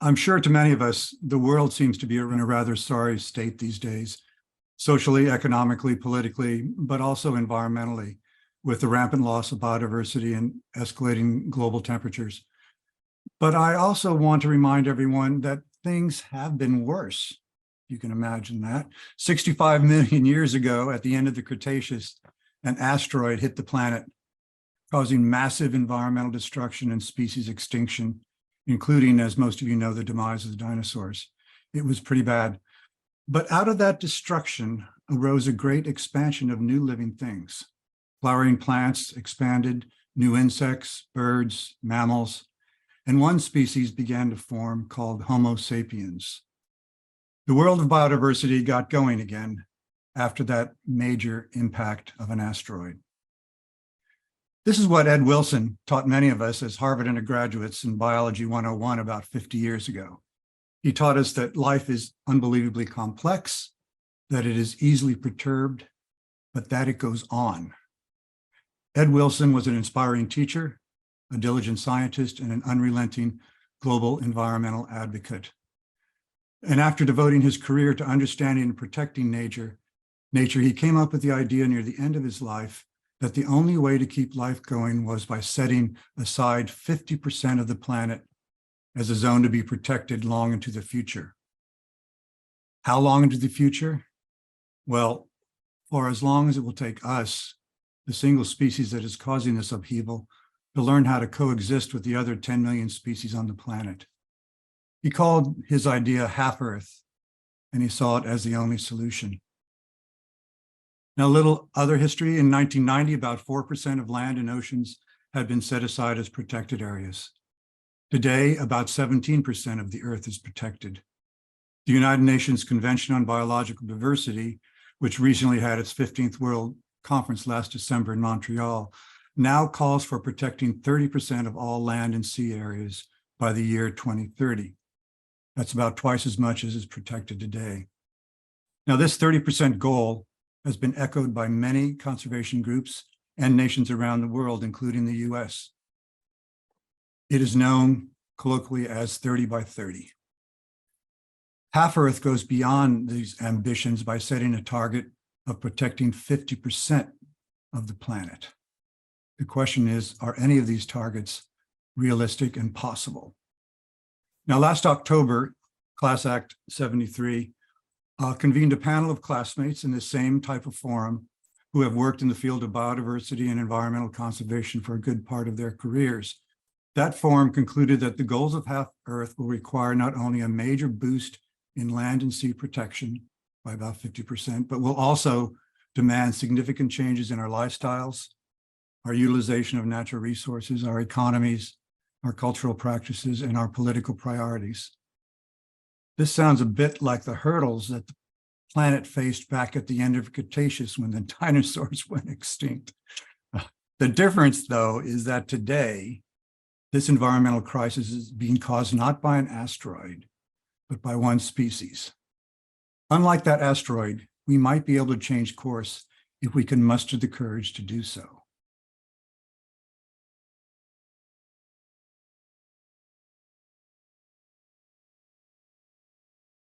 I'm sure to many of us, the world seems to be in a rather sorry state these days, socially, economically, politically, but also environmentally, with the rampant loss of biodiversity and escalating global temperatures. But I also want to remind everyone that things have been worse. You can imagine that. 65 million years ago, at the end of the Cretaceous, an asteroid hit the planet, causing massive environmental destruction and species extinction, including, as most of you know, the demise of the dinosaurs. It was pretty bad. But out of that destruction arose a great expansion of new living things. Flowering plants expanded, new insects, birds, mammals, and one species began to form called Homo sapiens. The world of biodiversity got going again after that major impact of an asteroid. This is what Ed Wilson taught many of us as Harvard undergraduates in Biology 101 about 50 years ago. He taught us that life is unbelievably complex, that it is easily perturbed, but that it goes on. Ed Wilson was an inspiring teacher, a diligent scientist, and an unrelenting global environmental advocate. And after devoting his career to understanding and protecting nature, he came up with the idea near the end of his life that the only way to keep life going was by setting aside 50% of the planet as a zone to be protected long into the future. How long into the future? Well, for as long as it will take us, the single species that is causing this upheaval, to learn how to coexist with the other 10 million species on the planet. He called his idea half Earth, and he saw it as the only solution. Now, a little other history. In 1990, about 4% of land and oceans had been set aside as protected areas. Today, about 17% of the Earth is protected. The United Nations Convention on Biological Diversity, which recently had its 15th World Conference last December in Montreal, now calls for protecting 30% of all land and sea areas by the year 2030. That's about twice as much as is protected today. Now, this 30% goal has been echoed by many conservation groups and nations around the world, including the US. It is known colloquially as 30 by 30. Half Earth goes beyond these ambitions by setting a target of protecting 50% of the planet. The question is, are any of these targets realistic and possible? Now, last October, Class Act 73 convened a panel of classmates in the same type of forum who have worked in the field of biodiversity and environmental conservation for a good part of their careers. That forum concluded that the goals of Half Earth will require not only a major boost in land and sea protection by about 50%, but will also demand significant changes in our lifestyles, our utilization of natural resources, our economies, our cultural practices, and our political priorities. This sounds a bit like the hurdles that the planet faced back at the end of Cretaceous when the dinosaurs went extinct. The difference, though, is that today, this environmental crisis is being caused not by an asteroid, but by one species. Unlike that asteroid, we might be able to change course if we can muster the courage to do so.